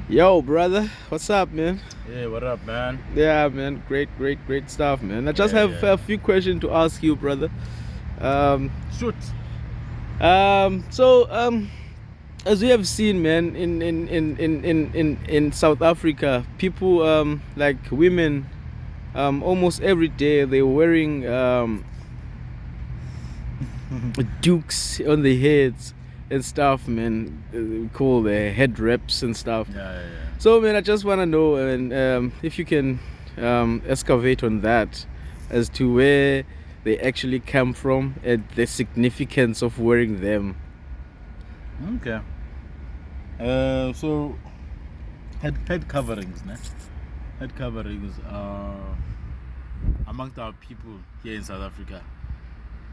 Yo, brother, what's up, man? Hey, what up, man? Yeah, man, great stuff, man. I just Yeah, have yeah. a few questions to ask you, brother. Um, Shoot. so as we have seen, man, in South Africa, people like women, almost every day they're wearing dukes on their heads and stuff, man. We call the head wraps and stuff. Yeah. So, man, I just want to know, and if you can excavate on that as to where they actually come from and the significance of wearing them. Okay. So head coverings, né? Head coverings are amongst our people here in South Africa.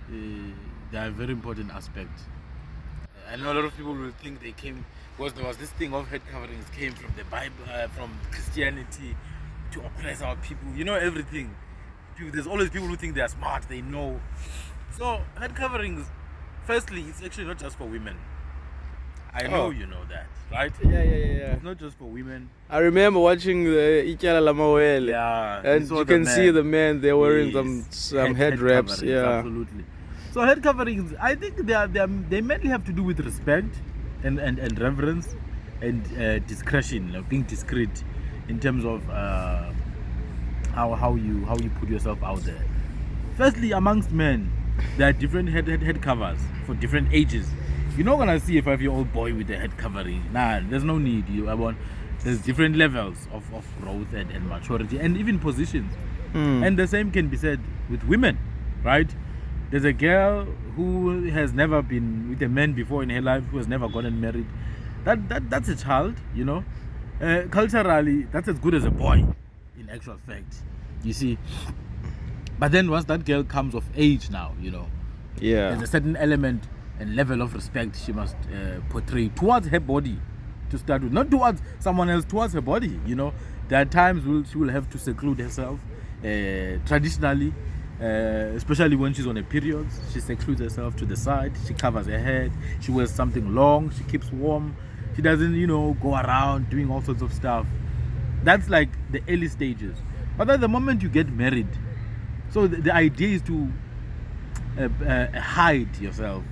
They are a very important aspect. I know a lot of people will think they came because there was this thing of head coverings came from the Bible, from Christianity to oppress our people. You know everything. There's always people who think they are smart, they know. So head coverings, firstly, it's actually not just for women. I know you know that, right? Yeah. It's not just for women. I remember watching the Ikyala Lamawele. Yeah, And you can see the men, they're wearing some head wraps. coverings, Yeah. absolutely. So head coverings, I think they mainly have to do with respect and reverence and discretion, like being discreet in terms of how you put yourself out there. Firstly, amongst men, there are different head covers for different ages. You're not gonna see a 5-year-old boy with a head covering. Nah, there's no need. There's different levels of growth and maturity and even positions. And the same can be said with women, right? There's a girl who has never been with a man before in her life, who has never gotten married. That's a child, you know. Culturally, that's as good as a boy, in actual fact. You see. But then once that girl comes of age now, you know, there's a certain element and level of respect she must portray towards her body to start with, not towards someone else, towards her body. You know, there are times she will have to seclude herself. Traditionally, especially when she's on a period, she secludes herself to the side. She covers her head. She wears something long. She keeps warm. She doesn't, go around doing all sorts of stuff. That's like the early stages. But at the moment you get married, so the idea is to hide yourself,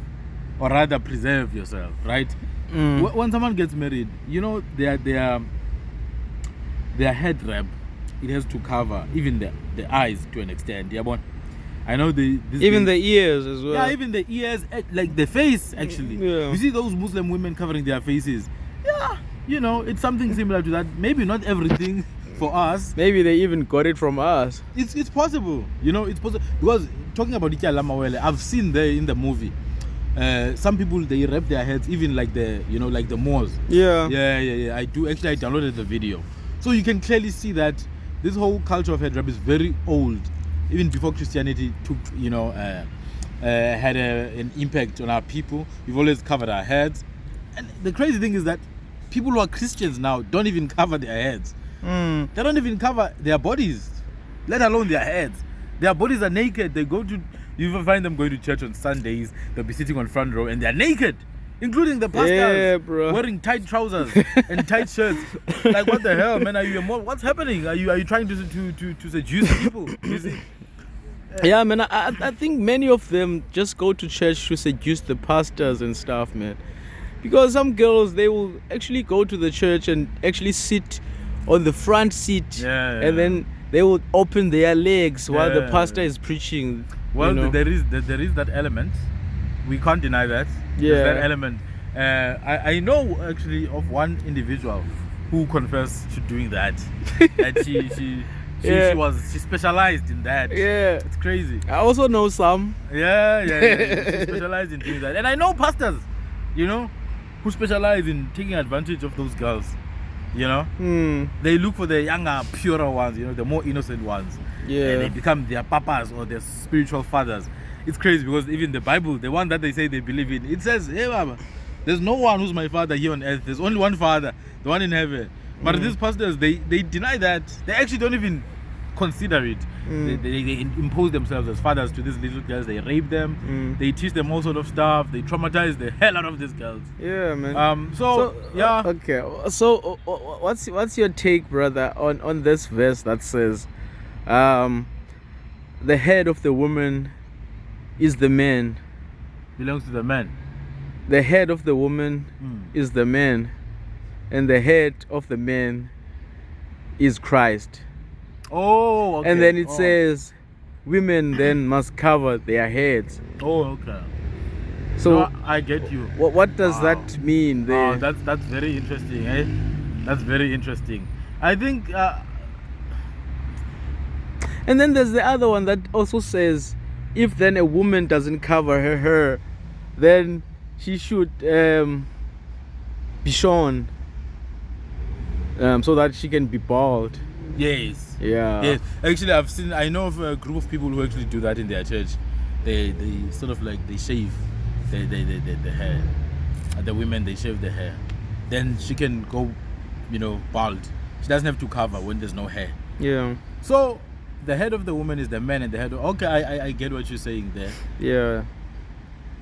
or rather preserve yourself, right? When someone gets married, their head wrap, it has to cover even the eyes to an extent. Yeah, but I know the ears as well. Yeah, even the ears, like the face actually. Yeah. You see those Muslim women covering their faces. Yeah, it's something similar to that. Maybe not everything for us. Maybe they even got it from us. It's possible. It's possible because talking about Ikyala Lamawele, I've seen there in the movie. Some people, they wrap their heads even like the Moors. Yeah. I do actually. I downloaded the video, so you can clearly see that this whole culture of head wrap is very old, even before Christianity took had an impact on our people. We've always covered our heads, and the crazy thing is that people who are Christians now don't even cover their heads. They don't even cover their bodies, let alone their heads. Their bodies are naked. You even find them going to church on Sundays. They'll be sitting on front row and they're naked, including the pastors, wearing tight trousers and tight shirts. Like, what the hell, man? What's happening? Are you trying to seduce people? You see? Yeah, man. I think many of them just go to church to seduce the pastors and stuff, man. Because some girls, they will actually go to the church and actually sit on the front seat, and then they will open their legs while the pastor is preaching. Well, there is that element. We can't deny that. Yeah. There's that element. I know actually of one individual who confessed to doing that. And she specialized in that. Yeah. It's crazy. I also know some. Yeah. She specialized in doing that. And I know pastors, who specialize in taking advantage of those girls. They look for the younger, purer ones, the more innocent ones. Yeah. And they become their papas or their spiritual fathers. It's crazy because even the Bible, the one that they say they believe in, it says, hey, Baba, there's no one who's my father here on earth. There's only one father, the one in heaven. But these pastors, they deny that. They actually don't even consider it. They impose themselves as fathers to these little girls. They rape them. They teach them all sort of stuff. They traumatize the hell out of these girls. Yeah, man. Yeah. Okay. So what's your take, brother, on this verse that says, the head of the woman is the man. Belongs to the man. The head of the woman is the man, and the head of the man is Christ. Oh, okay. And then it says, women then must cover their heads. Oh, okay. So no, I get you. What does that mean there? That's very interesting, eh? That's very interesting. I think. And then there's the other one that also says, if then a woman doesn't cover her hair, then she should be shorn, so that she can be bald. Yes. Yeah. Yes. Actually, I know of a group of people who actually do that in their church. They sort of like they shave the hair. The women, they shave the hair. Then she can go, bald. She doesn't have to cover when there's no hair. Yeah. So the head of the woman is the man, and the head of, okay, I get what you're saying there. Yeah.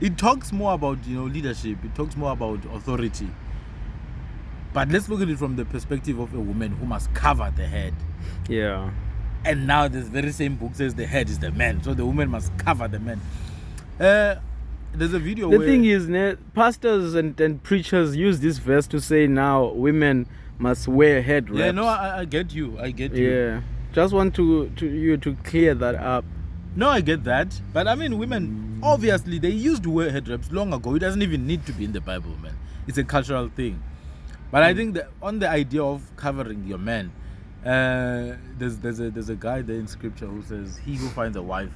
It talks more about leadership. It talks more about authority. But let's look at it from the perspective of a woman who must cover the head. Yeah. And now this very same book says the head is the man, so the woman must cover the man. There's a video. The thing is, pastors and preachers use this verse to say now women must wear head wraps. Yeah, no, I get you. Yeah. Just want you to clear that up. No, I get that. But I mean, women, obviously, they used to wear head wraps long ago. It doesn't even need to be in the Bible, man. It's a cultural thing. But I think that on the idea of covering your man, there's a guy there in scripture who says, he who finds a wife,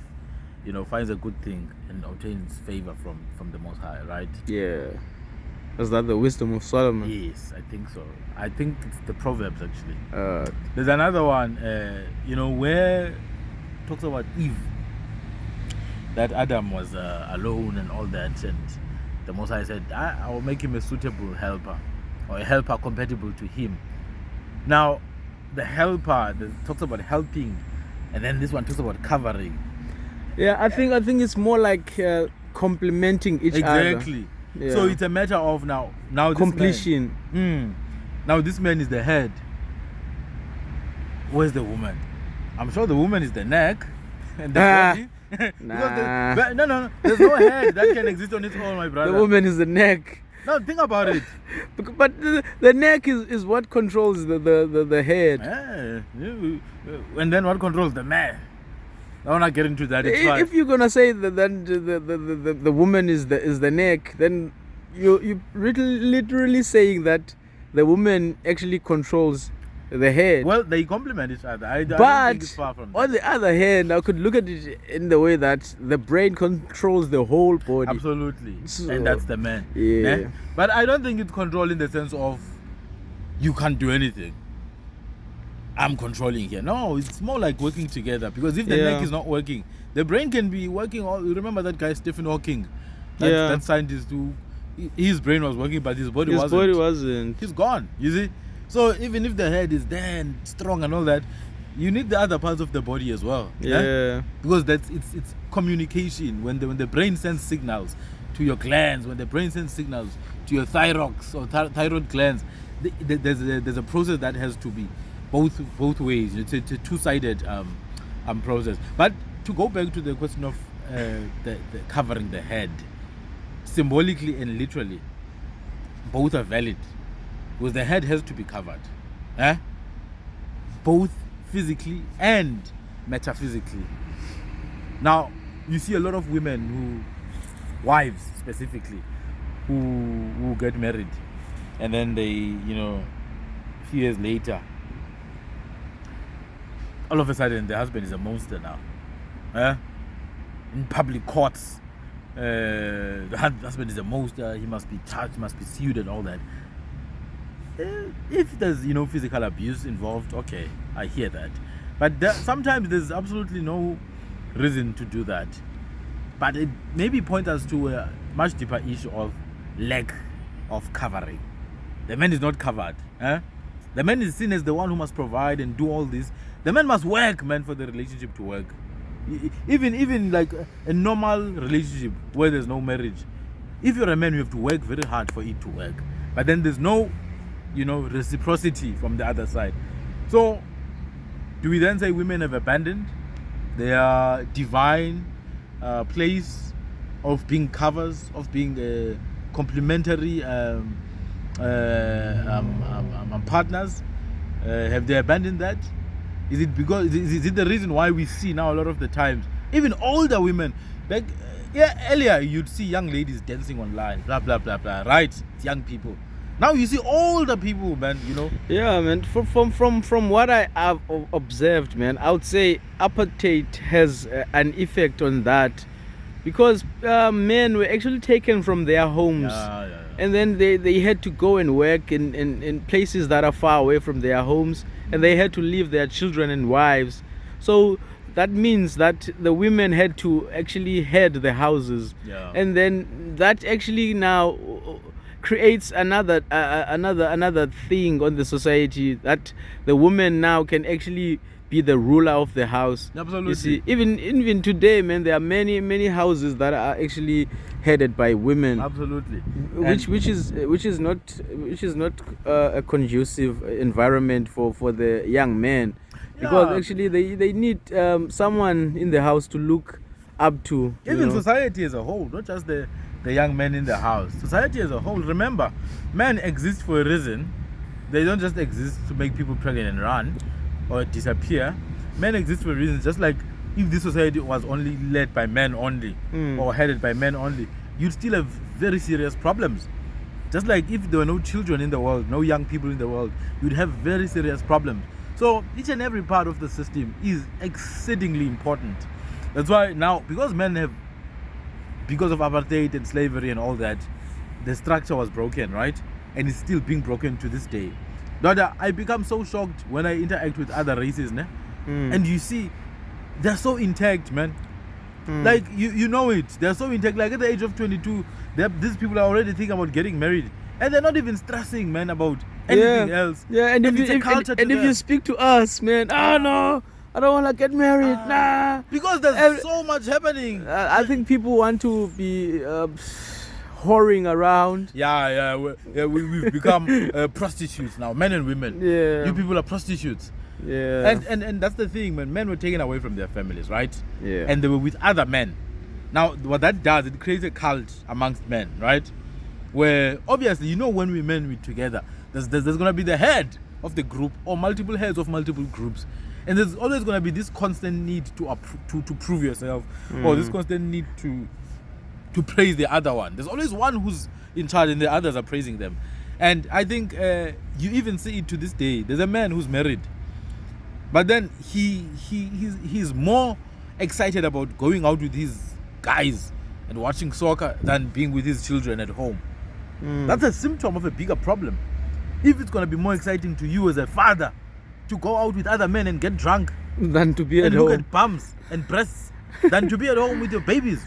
finds a good thing and obtains favor from the Most High, right? Yeah. Is that the wisdom of Solomon? Yes, I think so. I think it's the Proverbs, actually. There's another one, where it talks about Eve. That Adam was alone and all that, and the Most High said, I will make him a suitable helper, or a helper compatible to him. Now, the helper talks about helping, and then this one talks about covering. Yeah, I think it's more like complementing each other. Exactly. Yeah. So it's a matter of now this completion. Man, now this man is the head. Where's the woman? I'm sure the woman is the neck and the body. Nah. No. There's no head that can exist on its own, my brother. The woman is the neck. No, think about it. But the neck is what controls the head. And then what controls the man? I want to get into that. If you're gonna say that then the woman is the neck, then you literally saying that the woman actually controls the head. Well, they complement each other. I don't think it's far from that. On the other hand, I could look at it in the way that the brain controls the whole body. Absolutely. So, and that's the man. Yeah. But I don't think it's control in the sense of you can't do anything. I'm controlling here. No, it's more like working together, because if the neck is not working, the brain can be working. You remember that guy Stephen Hawking, that scientist who his brain was working, but his body wasn't. He's gone. You see. So even if the head is there and strong and all that, you need the other parts of the body as well. Yeah. Because it's communication. When the brain sends signals to your glands, when the brain sends signals to your thyrox or thyroid glands, there's a process that has to be both ways. It's a two-sided process. But to go back to the question of the covering the head, symbolically and literally, both are valid, because the head has to be covered, both physically and metaphysically. Now, you see a lot of women wives specifically, who get married, and then they, a few years later, all of a sudden the husband is a monster now. In public courts, the husband is a monster. He must be charged, must be sued, and all that. If there's physical abuse involved, okay, I hear that. But sometimes there's absolutely no reason to do that. But it maybe points us to a much deeper issue of lack of covering. The man is not covered. The man is seen as the one who must provide and do all this. The man must work, man, for the relationship to work. Even like a normal relationship where there's no marriage, if you're a man, you have to work very hard for it to work. But then there's no, reciprocity from the other side. So, do we then say women have abandoned their divine place of being covers, of being complementary partners? Have they abandoned that? Is it because is it the reason why we see now a lot of the times even older women, like earlier you'd see young ladies dancing online, blah blah blah blah, right? It's young people. Now you see older people, man. Yeah, man. From what I have observed, man, I would say apartheid has an effect on that, because men were actually taken from their homes. Yeah. And then they had to go and work in places that are far away from their homes, and they had to leave their children and wives. So that means that the women had to actually head the houses. Yeah. And then that actually now creates another thing on the society, that the woman now can actually be the ruler of the house. Absolutely. You see, even today, man, there are many houses that are actually headed by women. Absolutely. Which is not a conducive environment for the young men, because actually they need someone in the house to look up to. Even society as a whole, not just the young men in the house. Society as a whole. Remember, men exist for a reason. They don't just exist to make people pregnant and run or disappear. Men exist for a reason. Just like if this society was only led by men only, or headed by men only, you'd still have very serious problems. Just like if there were no children in the world, no young people in the world, you'd have very serious problems. So each and every part of the system is exceedingly important. That's why now, because of apartheid and slavery and all that, the structure was broken, right? And it's still being broken to this day. But I become so shocked when I interact with other races, and you see they're so intact, man. Like you know it, they're so intact. Like at the age of 22, these people are already thinking about getting married, and they're not even stressing, man, about anything else. Yeah, and if you speak to us, man, no, I don't want to get married, nah. Because there's so much happening. I think people want to be whoring around. We've become prostitutes now, men and women. Yeah, you people are prostitutes. Yeah, and that's the thing, man. Men were taken away from their families, right? Yeah, and they were with other men. Now, what that does, it creates a cult amongst men, right? Where obviously, when we men meet together, there's gonna be the head of the group or multiple heads of multiple groups, and there's always gonna be this constant need to prove yourself, or this constant need to praise the other one. There's always one who's in charge, and the others are praising them. And I think you even see it to this day. There's a man who's married, but then he's more excited about going out with his guys and watching soccer than being with his children at home. That's a symptom of a bigger problem. If it's going to be more exciting to you as a father to go out with other men and get drunk than to be at and home, look at bums and breasts, than to be at home with your babies,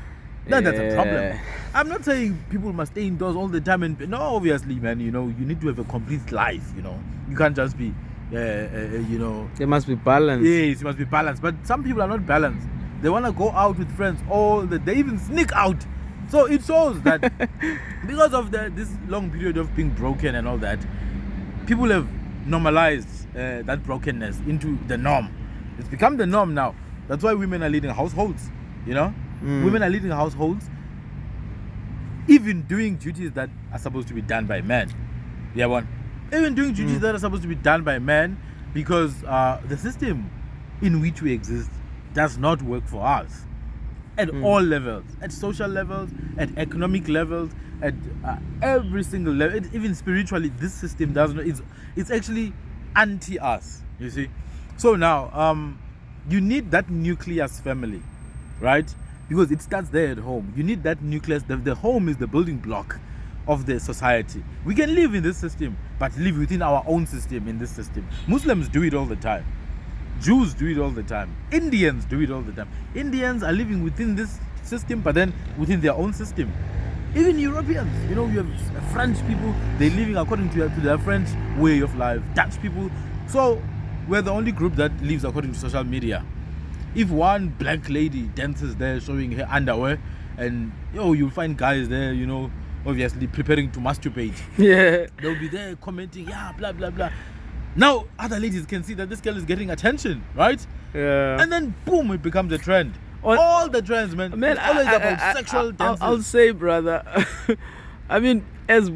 then that's a problem. I'm not saying people must stay indoors all the time, and no, obviously, man, you need to have a complete life. You can't just be there must be balance. Yes, it must be balanced. But some people are not balanced. They want to go out with friends they even sneak out. So it shows that because of this long period of being broken and all that, people have normalized that brokenness into the norm. It's become the norm now. That's why women are leading households. Women are leading households, even doing duties that are supposed to be done by men. Even doing duties that are supposed to be done by men, because the system in which we exist does not work for us at all levels, at social levels, at economic levels, at every single level. Even spiritually, this system does not. It's actually anti us. You see. So now, you need that nucleus family, right? Because it starts there at home. You need that nucleus. The home is the building block of the society. We can live in this system, but live within our own system in this system. Muslims do it all the time. Jews do it all the time. Indians do it all the time. Indians are living within this system, but then within their own system. Even Europeans, you know, you have French people, they're living according to their French way of life. Dutch people. So we're the only group that lives according to social media. If one black lady dances there showing her underwear, and you'll find guys there, you know, obviously preparing to masturbate. Yeah. They'll be there commenting, yeah, blah blah blah. Now other ladies can see that this girl is getting attention, right? Yeah. And then boom, it becomes a trend. All the trends, man. It's always about sexual dances. I'll say, brother. I mean, as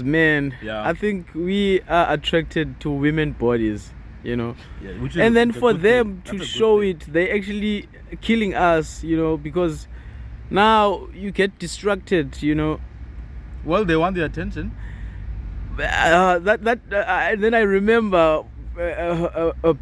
men, Yeah. I think we are attracted to women bodies, you know. Yeah, which is And then a for good them thing. That's to a good show thing. it, they actually killing us, you know, because now you get distracted, you know. Well, they want the attention. Then I remember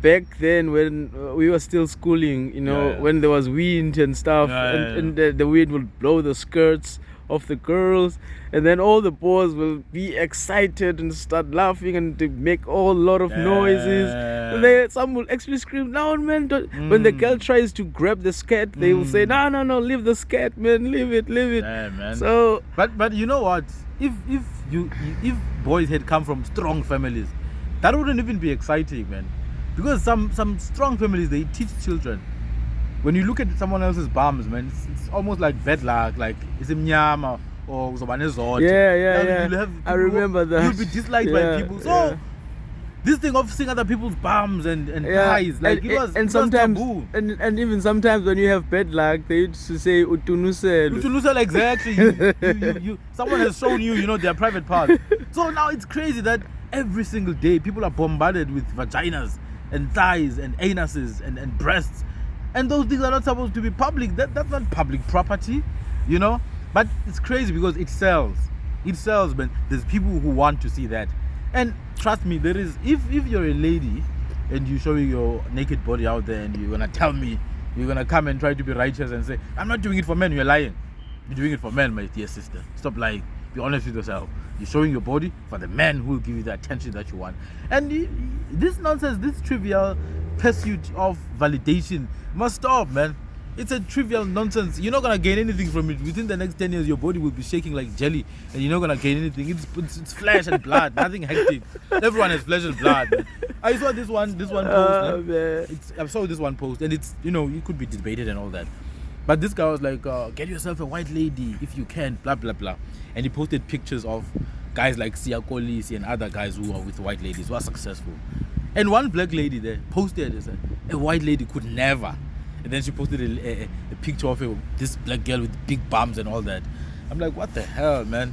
back then when we were still schooling, you know, Yeah. when there was wind and stuff, and the wind would blow the skirts of the girls, and then all the boys will be excited and start laughing and they make all lot of noises. And some will actually scream, "No, man!" When the girl tries to grab the skirt, they will say, "No, leave the skirt, man, leave it." Yeah, man. So, But you know what? If boys had come from strong families, that wouldn't even be exciting, man. Because some strong families, they teach children. When you look at someone else's bums, man, it's almost like bad luck, like it's a mnyama or zobanezot. yeah. I remember that. You'll be disliked by people. So this thing of seeing other people's bums and thighs, like it was sometimes taboo. and even sometimes when you have bad luck, they used to say utunuselo. Utunusela, exactly. you someone has shown you know, their private part. So now it's crazy that every single day people are bombarded with vaginas and thighs and anuses and breasts, and those things are not supposed to be public. That's not public property, you know. But it's crazy because it sells, man. There's people who want to see that. And trust me, there is, if you're a lady and you're showing your naked body out there and you're gonna tell me, you're gonna come and try to be righteous and say, I'm not doing it for men, you're lying. You're doing it for men, my dear sister. Stop lying. Be honest with yourself. You're showing your body for the men who will give you the attention that you want. And this nonsense, this trivial pursuit of validation must stop, man. It's a trivial nonsense. You're not gonna gain anything from it. Within the next 10 years, your body will be shaking like jelly, and you're not gonna gain anything. It's flesh and blood, nothing hectic. Everyone has flesh and blood, man. I saw this one post. I saw this one post, and it's, you know, it could be debated and all that. But this guy was like, get yourself a white lady if you can, blah blah blah. And he posted pictures of guys like Sia Kolisi and other guys who are with white ladies who are successful. And one black lady there posted and said, a white lady could never. And then she posted a picture of this black girl with big bums and all that. I'm like, what the hell, man?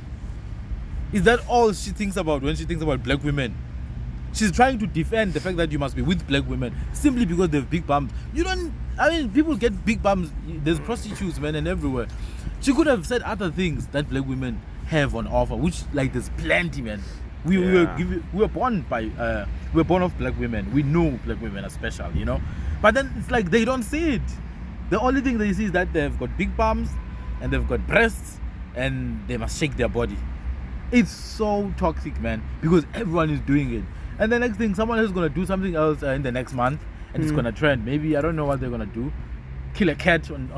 Is that all she thinks about when she thinks about black women? She's trying to defend the fact that you must be with black women simply because they have big bums. People get big bums. There's prostitutes, man, and everywhere. She could have said other things that black women have on offer, which, like, there's plenty, man. We were born of black women. We know black women are special, you know. But then it's like they don't see it. The only thing they see is that they've got big bums and they've got breasts and they must shake their body. It's so toxic, man, because everyone is doing it. And the next thing, someone else is gonna do something else in the next month, and it's gonna trend. Maybe, I don't know what they're gonna do. Kill a cat on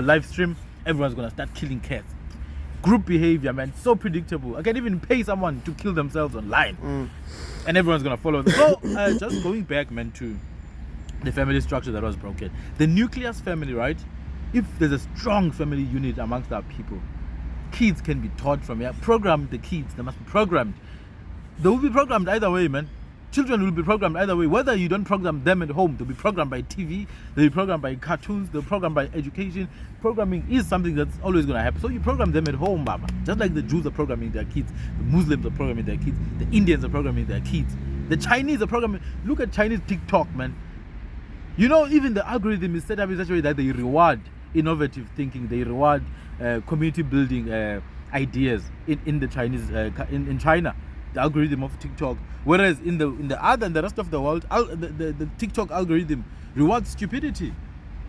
live stream. Everyone's gonna start killing cats. Group behavior, man, so predictable. I can even pay someone to kill themselves online, and everyone's gonna follow them. So just going back, man, to the family structure that was broken. The nucleus family, right? If there's a strong family unit amongst our people, kids can be taught from here. Program the kids. They must be programmed. They will be programmed either way, man. Children will be programmed either way. Whether you don't program them at home, they'll be programmed by TV, they'll be programmed by cartoons, they'll be programmed by education. Programming is something that's always going to happen. So you program them at home, Baba. Just like the Jews are programming their kids, the Muslims are programming their kids, the Indians are programming their kids, the Chinese are programming. Look at Chinese TikTok, man. You know, even the algorithm is set up in such a way that they reward innovative thinking, they reward community building ideas in the Chinese in China, the algorithm of TikTok. Whereas in the rest of the world, the TikTok algorithm rewards stupidity.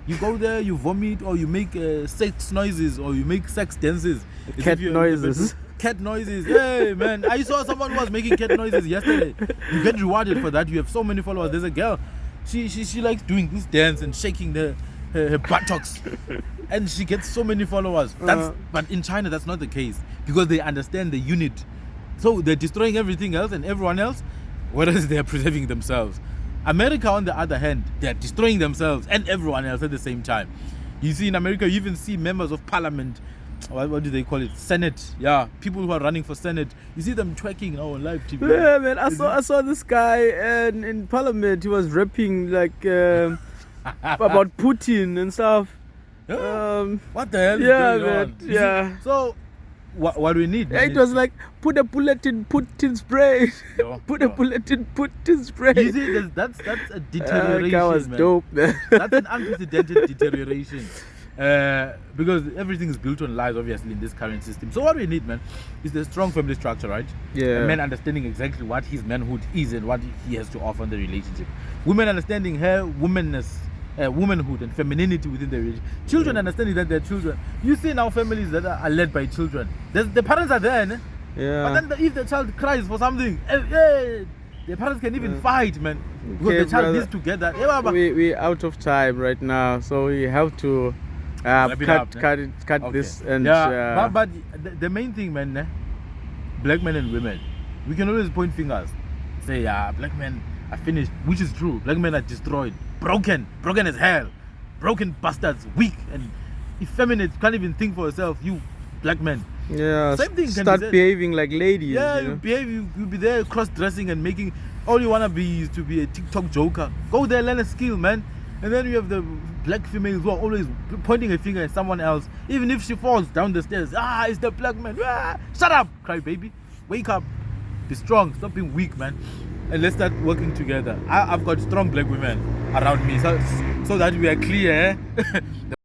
You go there, you vomit, or you make sex noises, or you make sex dances. Cat noises. Cat noises. Hey, man, I saw someone who was making cat noises yesterday. You get rewarded for that. You have so many followers. There's a girl. She likes doing this dance and shaking her buttocks, and she gets so many followers. But in China, that's not the case because they understand the unit. So they're destroying everything else and everyone else, whereas they're preserving themselves. America, on the other hand, they're destroying themselves and everyone else at the same time. You see, in America, you even see members of parliament. What do they call it? Senate. Yeah, people who are running for Senate. You see them twerking now on live TV. Yeah, man. I saw this guy in parliament. He was rapping like about Putin and stuff. What the hell is Yeah, going man. on? You Yeah. see, so what we need? It was like, put a bullet in Putin's brain. No, Put a no. bullet in Putin's brain. You see, that's a deterioration. That was man. dope, man. That's an unprecedented deterioration. Because everything is built on lies, obviously, in this current system. So what we need, man, is the strong family structure, right? Yeah. A man understanding exactly what his manhood is and what he has to offer in the relationship. Women understanding her womanness, womanhood and femininity within the relationship. Children understanding that they're children. You see now families that are led by children. The parents are there, né? Yeah. But then if the child cries for something, the parents can even fight, man. Because Okay, the child brother. needs to get that. Yeah, Baba. we out of time right now, so we have to Wrap it up, ne? cut Okay. this and but the main thing, man, ne? Black men and women, we can always point fingers, say, black men are finished, which is true. Black men are destroyed, broken as hell, broken bastards, weak and effeminate, can't even think for yourself. You black men, yeah, Same thing can be start said. behaving like ladies. yeah, you you know? behave, you be there cross-dressing and making. All you wanna be is to be a TikTok joker. Go there, learn a skill, man. And then you have the black females who are always pointing a finger at someone else, even if she falls down the stairs. It's the black man. Shut up, cry baby. Wake up. Be strong. Stop being weak, man. And let's start working together. I've got strong black women around me, so that we are clear.